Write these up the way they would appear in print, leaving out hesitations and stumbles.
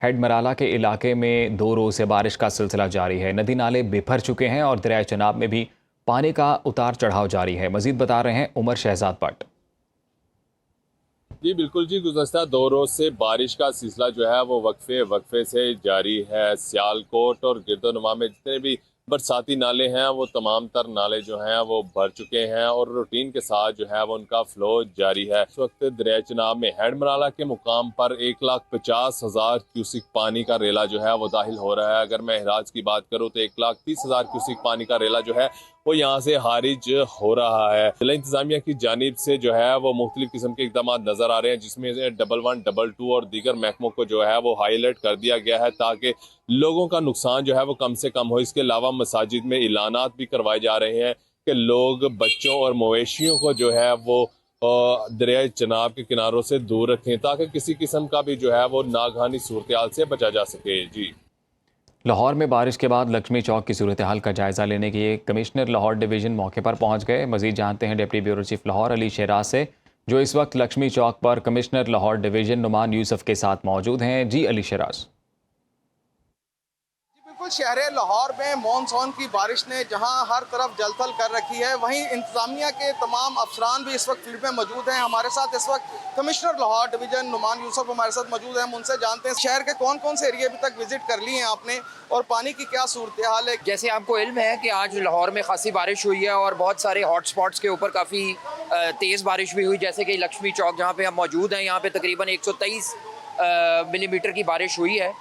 हेडमराला के इलाके में 2 रोज से बारिश का सिलसिला जारी है। नदी नाले बिफर चुके हैं और दरिया चनाब में भी पानी का उतार चढ़ाव जारी है। मजीद बता रहे हैं उमर शहजाद भट्ट। जी बिल्कुल जी, गुज़श्ता 2 रोज से बारिश का सिलसिला जो है वो वक्फे वक्फे से जारी है। सियालकोट और गिरदोनुमा में जितने भी बरसाती नाले हैं वो तमाम तर नाले जो हैं वो भर चुके हैं और रूटीन के साथ जो है वो उनका फ्लो जारी है। इस वक्त दरिया चनाब में हेडमराला के मुकाम पर 1,50,000 क्यूसिक पानी का रेला जो है वो दाखिल हो रहा है। अगर मैं हिराज की बात करूँ तो 1,30,000 क्यूसिक पानी का रेला जो है वो यहाँ से खारिज हो रहा है। जिला इंतजामिया की जानिब से जो है वो मुख्तलिफ किस्म के इकदाम नजर आ रहे हैं, जिसमें 111, 22 और दीगर महकमों को जो है वो हाईलाइट कर दिया गया है ताकि लोगों का नुकसान जो है वो कम से कम हो। इसके अलावा मसाजिद में ऐलानात भी करवाए जा रहे हैं कि लोग बच्चों और मवेशियों को जो है वो दरिया चनाब के किनारों से दूर रखें ताकि किसी किस्म का भी जो है वो नागहानी सूरत हाल से बचा जा सके। जी, लाहौर में बारिश के बाद लक्ष्मी चौक की सूरत हाल का जायजा लेने के लिए कमिश्नर लाहौर डिवीजन मौके पर पहुंच गए। मजीद जानते हैं deputy bureau chief Lahore Ali Sheraz से, जो इस वक्त लक्ष्मी चौक पर कमिश्नर लाहौर डिवीजन नुमान यूसुफ के साथ मौजूद हैं। जी अली शेराज। बिल्कुल, शहर लाहौर में मानसून की बारिश ने जहां हर तरफ जलथल कर रखी है, वहीं इंतजामिया के तमाम अफसरान भी इस वक्त फील्ड में मौजूद हैं। हमारे साथ इस वक्त कमिश्नर लाहौर डिवीजन नुमान यूसुफ हमारे साथ मौजूद हैं। हम उनसे जानते हैं शहर के कौन कौन से एरिया अभी तक विजिट कर लिए हैं आपने और पानी की क्या सूरत हाल है। जैसे आपको इल्म है कि आज लाहौर में खासी बारिश हुई है और बहुत सारे हॉटस्पॉट्स के ऊपर काफ़ी तेज़ बारिश भी हुई, जैसे कि लक्ष्मी चौक जहाँ पे हम मौजूद हैं, यहाँ पे तकरीबन 123 मिलीमीटर की बारिश हुई है।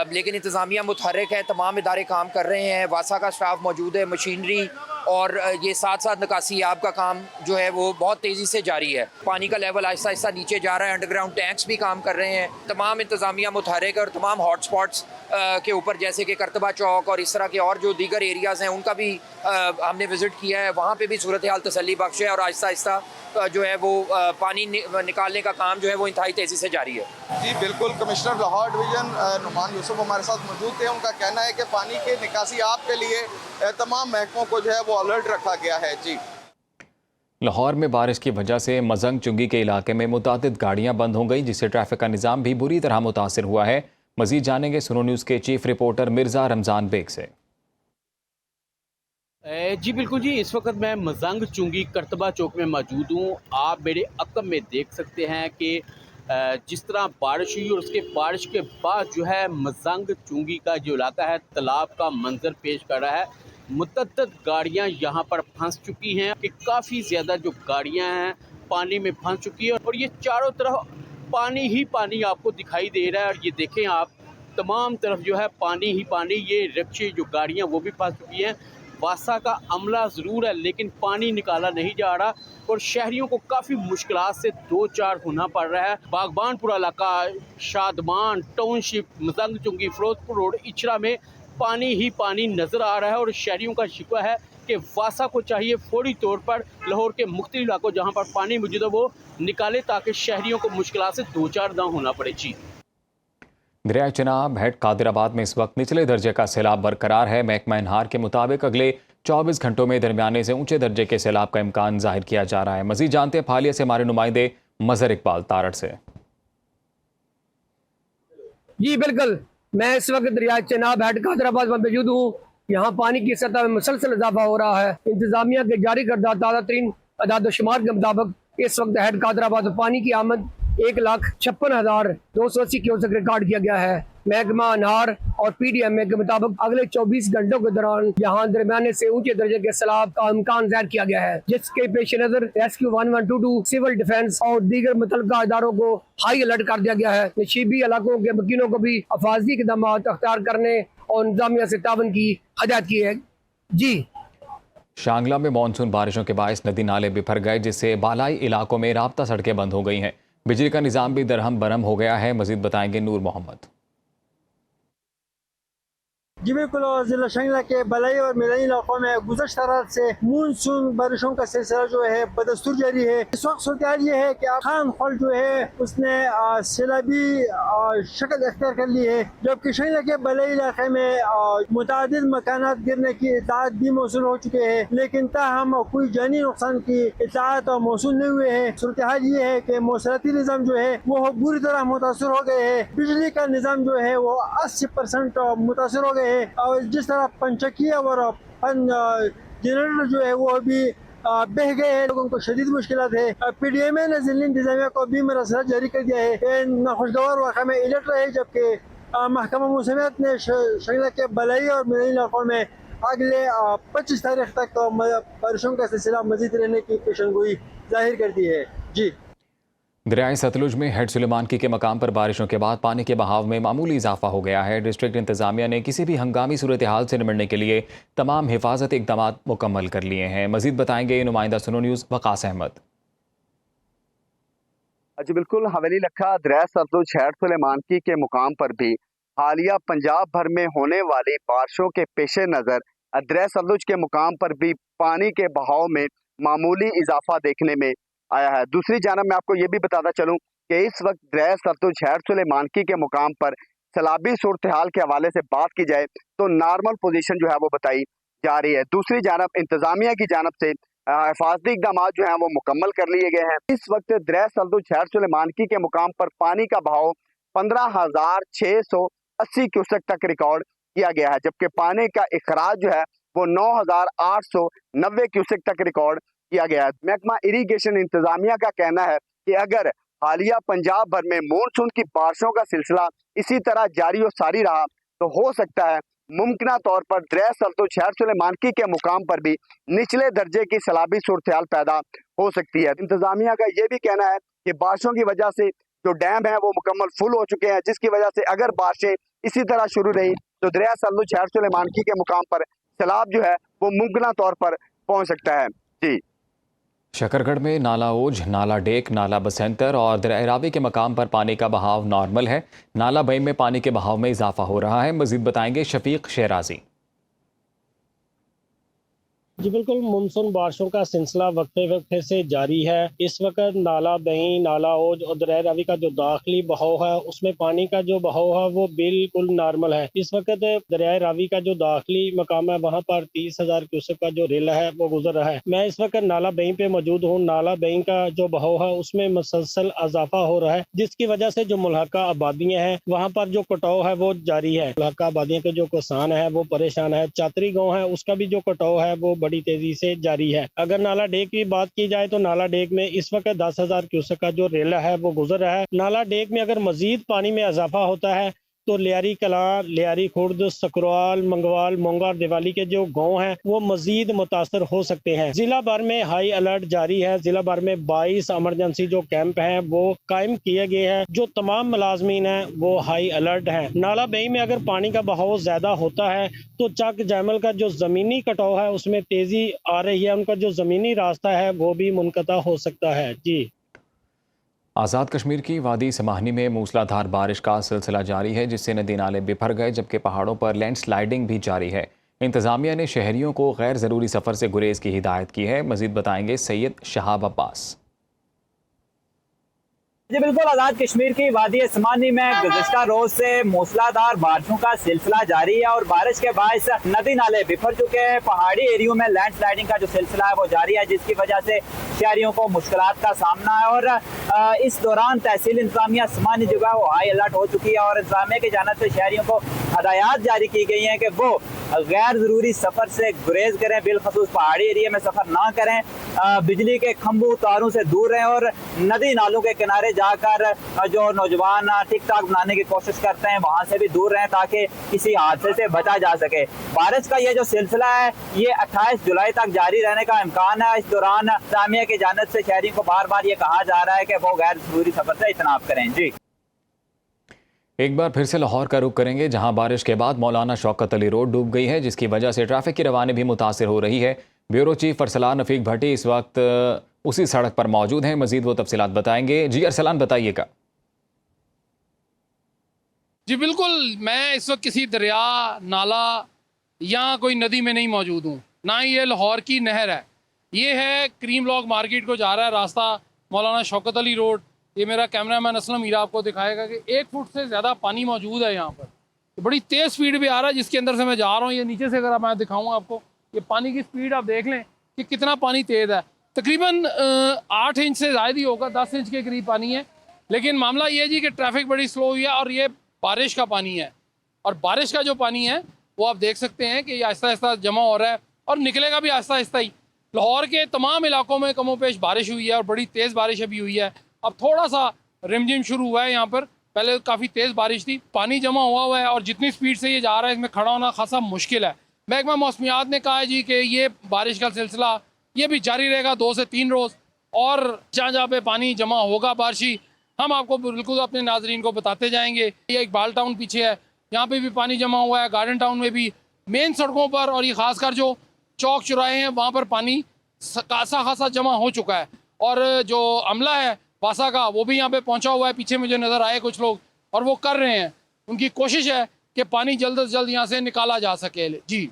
लेकिन इंतज़ामिया मुतहर्रिक है, तमाम इदारे काम कर रहे हैं, वासा का स्टाफ मौजूद है, मशीनरी और ये साथ साथ निकासी आब का काम जो है वो बहुत तेज़ी से जारी है। पानी का लेवल आहिस्ता आहिस्ता नीचे जा रहा है, अंडरग्राउंड टैंक्स भी काम कर रहे हैं। तमाम इंतज़ामिया मुतहर्रिक है और तमाम हॉटस्पॉट्स के ऊपर जैसे कि करतबा चौक और इस तरह के और जो दीगर एरियाज़ हैं उनका भी हमने विज़िट किया है। वहाँ पे भी सूरत हाल तसल्ली बख्श है और आहिस्ता आहिस्ता जो है वो पानी निकालने का काम जो है वो इंतहाई तेज़ी से जारी है। जी बिल्कुल, कमिश्नर लाहौर डिवीजन नुमान यूसुफ हमारे साथ मौजूद थे। उनका कहना है कि पानी के निकासी आपके लिए तमाम महकमों को जो है वो अलर्ट रखा गया है। जी, लाहौर में बारिश की वजह से मजंग चुंगी के इलाके में मुतादिद गाड़ियां बंद हो गई, जिससे ट्रैफिक का निज़ाम भी बुरी तरह मुतासर हुआ है। मजीद जानेंगे सुनो न्यूज़ के चीफ रिपोर्टर मिर्ज़ा रमज़ान बेग से। जी बिल्कुल जी, इस वक्त मैं मजंग चुंगी करतबा चौक में मौजूद हूँ। आप मेरे अकब में देख सकते हैं कि जिस तरह बारिश हुई और उसके बारिश के बाद जो है मजंग चुंगी का जो इलाका है तालाब का मंजर पेश कर रहा है। मुतअद्दिद गाड़ियाँ यहाँ पर फंस चुकी हैं कि काफ़ी ज़्यादा जो गाड़ियाँ हैं पानी में फंस चुकी है और ये चारों तरफ पानी ही पानी आपको दिखाई दे रहा है। और ये देखें आप, तमाम तरफ जो है पानी ही पानी। ये रिक्शे जो गाड़ियाँ वो भी फंस चुकी हैं। वासा का अमला ज़रूर है लेकिन पानी निकाला नहीं जा रहा और शहरियों को काफ़ी मुश्किलात से दो चार होना पड़ रहा है। बागबानपुरा इलाका, शादमान टाउनशिप, मजंग चुंगी, फिरोजपुर रोड, इचरा में पानी ही पानी नज़र आ रहा है और शहरियों का शिकवा है कि वासा को चाहिए फौरी तौर पर लाहौर के मुख्तलिफ इलाकों जहाँ पर पानी मौजूद है वो निकाले ताकि शहरियों को मुश्किलात से दो चार ना होना पड़े। जी, दरिया चनाब हेड कादिराबाद में इस वक्त निचले दर्जे का सैलाब बरकरार है। महकमा इनहार के मुताबिक अगले 24 घंटों में दरमियाने से ऊंचे दर्जे के सैलाब का इम्कान जाहिर किया जा रहा है। मजीद जानते हैं फालिया से हमारे नुमाइंदे मजहर इकबाल तारड़ से। जी बिल्कुल, मैं इस वक्त दरिया चनाब हेड कादराबाद में मौजूद हूँ। यहाँ पानी की सतह में मुसलसल इजाफा हो रहा है। इंतजामिया के जारी करदा ताज़ा तरीन अदाद-ओ-शुमार के मुताबिक इस वक्त हेड कादराबाद में पानी की आमद 1,56,280 क्यूसेक रिकॉर्ड किया गया है। महकमा अनहार और PDMA के मुताबिक अगले 24 घंटों के दौरान यहाँ दरमियाने से ऊंचे दर्जे के सैलाब का इम्कान जाहिर किया गया है, जिसके पेश नजर रेस्क्यू 1122, सिविल डिफेंस और दीगर मुतल्लिका इदारों को हाई अलर्ट कर दिया गया है। नशीबी इलाकों के वकीलों को भी हिफाजती इक़दाम अख्तियार करने और इंतजामिया से तावन की हदायत की है। जी, शांगला में मानसून बारिशों के बायस नदी नाले बिफर गए, जिससे बालाई इलाकों में राब्ता सड़कें बंद हो गई हैं। बिजली का निज़ाम भी दरहम बरहम हो गया है। मजीद बताएंगे नूर मोहम्मद। जी बिल्कुल, और जिला शंगला के बलाई और मिलाई इलाकों में गुज़श्ता रात से मानसून बारिशों का सिलसिला जो है बदस्तूर जारी है। इस वक्त सूरत हाल ये है कि खान खल जो है उसने सैलाबी शक्ल अख्तियार कर ली है, जबकि शंगला के बलाई इलाके में मुतादिद मकानात गिरने की इत्तलात भी मौसूल हो चुके हैं, लेकिन ताहम कोई जानी नुकसान की इत्तलात मौसूल नहीं हुए हैं। सूरत हाल ये है कि मौसलाती निज़ाम जो है वो बुरी तरह मुतासर हो गए हैं। बिजली का निज़ाम जो है वो 80% मुतासर हो गए हैं, और जिस तरह पंचकिया और जनरेटर जो है वो भी बह गए हैं, लोगों को शदीद मुश्किलात है। PDMA ने जिला इंतजामिया को भी मरसला जारी कर दिया है। नाखुशगवार वाक़ा में अलर्ट रहे, जबकि महकमा मौसमियात ने शंगला के बलाई और मिलाई इलाकों में अगले 25 तारीख तक बारिशों का सिलसिला मजीद रहने की पेशनगोई जाहिर कर दी है। जी। दरियाए सतलुज में हेड सुलेमानकी के मकाम पर बारिशों के बाद पानी के बहाव में मामूली इजाफा हो गया है। डिस्ट्रिक्ट इंतजामिया ने किसी भी हंगामी सूरत हाल से निपटने के लिए तमाम हिफाजती इक़दाम मुकम्मल कर लिए हैं। मजीद बताएंगे नुमाइंदा सुनो न्यूज़ वकास अहमद। जी बिल्कुल, हवेली लखा दरिया सतलुज हेड सुलेमानकी के मुकाम पर भी हालिया पंजाब भर में होने वाली बारिशों के पेश नज़र दरिया सतलुज के मुकाम पर भी पानी के बहाव में मामूली इजाफा देखने में आया है। दूसरी जानब मैं आपको ये भी बताता चलूं कि इस वक्त दरिया सतलुज हेड सुलेमानकी के मुकाम पर सैलाबी सूरत हाल के हवाले से बात की जाए तो नॉर्मल पोजीशन जो है वो बताई जा रही है। दूसरी जानब इंतजामिया की जानब से हिफाजती इक़दाम जो हैं वो मुकम्मल कर लिए गए हैं। इस वक्त दरिया सतलुज हेड सुलेमानकी के मुकाम पर पानी का बहाव 15,680 क्यूसेक तक रिकॉर्ड किया गया है, जबकि पानी का इखराज जो है वो 9,890 क्यूसेक तक रिकॉर्ड किया गया है। महकमा इरीगेशन इंतजामिया का कहना है कि अगर हालिया पंजाब भर में मानसून की बारिशों का सिलसिला इसी तरह जारी और सारी रहा तो हो सकता है मुमकिना तौर पर दरिया सतलुज हेड सुलेमानकी के मुकाम पर भी निचले दर्जे की सैलाबी सूरत हाल पैदा हो सकती है। इंतजामिया का ये भी कहना है कि बारिशों की वजह से जो डैम है वो मुकम्मल फुल हो चुके हैं, जिसकी वजह से अगर बारिशें इसी तरह शुरू रही तो दरिया सतलुज हेड सुलेमानकी के मुकाम पर सैलाब जो है वो मुमकिना तौर पर पहुंच सकता है। जी। शकरगढ़ में नाला ओझ, नाला डेक, नाला बसेंतर और दरिया रावी के मकाम पर पानी का बहाव नॉर्मल है। नाला बई में पानी के बहाव में इजाफा हो रहा है। मजीद बताएंगे शफीक शेराजी। जी बिल्कुल, मानसून बारिशों का सिलसिला वक्फे वक्फे से जारी है। इस वक्त नाला बही, नाला ओज और दरिया रावी का जो दाखिली बहाव है उसमें पानी का जो बहाव है वो बिल्कुल नॉर्मल है। इस वक्त दरिया रावी का जो दाखिली मकाम है वहाँ पर 30,000 क्यूसेक का जो रेला है वो गुजर रहा है। मैं इस वक्त नाला बही पे मौजूद हूँ। नाला बही का जो बहाव है उसमें मुसलसल इजाफा हो रहा है, जिसकी वजह से जो मुल्हका आबादियाँ हैं वहाँ पर जो कटाव है वो जारी है। मुल्हका आबादियों के जो किसान है वो परेशान है। चातरी गाँव है उसका भी जो कटाव है वो बड़ी तेजी से जारी है। अगर नाला डेक की बात की जाए तो नाला डेक में इस वक्त 10,000 क्यूसेक का जो रेला है वो गुजर रहा है। नाला डेक में अगर मजीद पानी में इजाफा होता है तो लियारी कलां, लियारी खुर्द, सकरवाल, मंगवाल, मोंगा और दिवाली के जो गांव हैं वो मजीद मुतासर हो सकते हैं। जिला भर में हाई अलर्ट जारी है। जिला भर में 22 इमरजेंसी जो कैंप हैं वो कायम किए गए हैं। जो तमाम मुलाजमीन हैं वो हाई अलर्ट हैं। नाला बई में अगर पानी का बहाव ज्यादा होता है तो चक जैमल का जो जमीनी कटाव है उसमें तेजी आ रही है। उनका जो जमीनी रास्ता है वो भी मुनक़ता हो सकता है। जी। आज़ाद कश्मीर की वादी समाहनी में मूसलाधार बारिश का सिलसिला जारी है, जिससे नदी नाले बिफर गए, जबकि पहाड़ों पर लैंडस्लाइडिंग भी जारी है। इंतज़ामिया ने शहरियों को गैर ज़रूरी सफ़र से गुरेज की हिदायत की है। मज़ीद बताएंगे सैयद शहाब अब्बास। जी बिल्कुल, आज़ाद कश्मीर की वादी समानी में गुज़श्ता रोज से मूसलाधार बारिशों का सिलसिला जारी है और बारिश के बायस नदी नाले बिफर चुके हैं। पहाड़ी एरियो में लैंडस्लाइडिंग का जो सिलसिला है वो जारी है, जिसकी वजह से शहरियों को मुश्किलात का सामना है। और इस दौरान तहसील इंतजामिया समानी जो है वो हाई अलर्ट हो चुकी है और इंतजामिया की जानिब से शहरियों को हदायत जारी की गई हैं कि वो गैर ज़रूरी सफ़र से गुरेज करें, बिलखसूस पहाड़ी एरिया में सफ़र ना करें, बिजली के खंभों तारों से दूर रहें और नदी नालों के किनारे जाकर जो नौजवान टिक टाक बनाने की कोशिश करते हैं वहाँ से भी दूर रहें ताकि किसी हादसे से बचा जा सके। बारिश का ये जो सिलसिला है ये 28 जुलाई तक जारी रहने का इम्कान है। इस दौरान इंतजामिया की जानिब से शहरियों को बार बार ये कहा जा रहा है कि वो गैर ज़रूरी सफ़र से इज्तनाब करें। जी। एक बार फिर से लाहौर का रुख करेंगे, जहां बारिश के बाद मौलाना शौकत अली रोड डूब गई है, जिसकी वजह से ट्रैफिक की रवानी भी मुतासिर हो रही है। ब्यूरो चीफ अरसलान रफीक भट्टी इस वक्त उसी सड़क पर मौजूद हैं। मजीद वो तफसीलात बताएंगे। जी अरसलान, बताइएगा। जी बिल्कुल, मैं इस वक्त किसी दरिया, नाला या कोई नदी में नहीं मौजूद हूँ, ना ही ये लाहौर की नहर है। ये है क्रीम लॉग मार्केट को जा रहा है रास्ता, मौलाना शौकत अली रोड। ये मेरा कैमरामैन असलम मीरा आपको दिखाएगा कि 1 फुट से ज़्यादा पानी मौजूद है यहाँ पर। तो बड़ी तेज़ स्पीड भी आ रहा है, जिसके अंदर से मैं जा रहा हूँ। ये नीचे से अगर मैं दिखाऊँ आपको, ये पानी की स्पीड आप देख लें कि कितना पानी तेज़ है। तकरीबन 8 इंच से ज़्यादा ही होगा, 10 इंच के करीब पानी है। लेकिन मामला ये जी कि ट्रैफिक बड़ी स्लो हुई है और ये बारिश का पानी है, और बारिश का जो पानी है वो आप देख सकते हैं कि ये आहिस्ता आहिस्ता जमा हो रहा है और निकलेगा भी आहिस्ता आहिस्ता ही। लाहौर के तमाम इलाकों में कमोपेश बारिश हुई है और बड़ी तेज़ बारिश अभी हुई है। अब थोड़ा सा रिमझिम शुरू हुआ है यहाँ पर, पहले काफ़ी तेज़ बारिश थी, पानी जमा हुआ है और जितनी स्पीड से ये जा रहा है इसमें खड़ा होना खासा मुश्किल है। महकमा मौसमियात ने कहा है जी कि ये बारिश का सिलसिला ये भी जारी रहेगा 2 से 3 रोज़, और जहाँ जहाँ पे पानी जमा होगा बारिशी, हम आपको बिल्कुल अपने नाजरीन को बताते जाएंगे। ये इकबाल टाउन पीछे है, यहाँ पे भी पानी जमा हुआ है, गार्डन टाउन में भी, मेन सड़कों पर, और ये खासकर जो चौक चौराहे हैं वहाँ पर पानी खासा जमा हो चुका है। और जो अमला है वासा का, वो भी यहाँ पे पहुँचा हुआ है, पीछे मुझे नज़र आए कुछ लोग, और वो कर रहे हैं, उनकी कोशिश है कि पानी जल्द से जल्द यहाँ से निकाला जा सके। जी।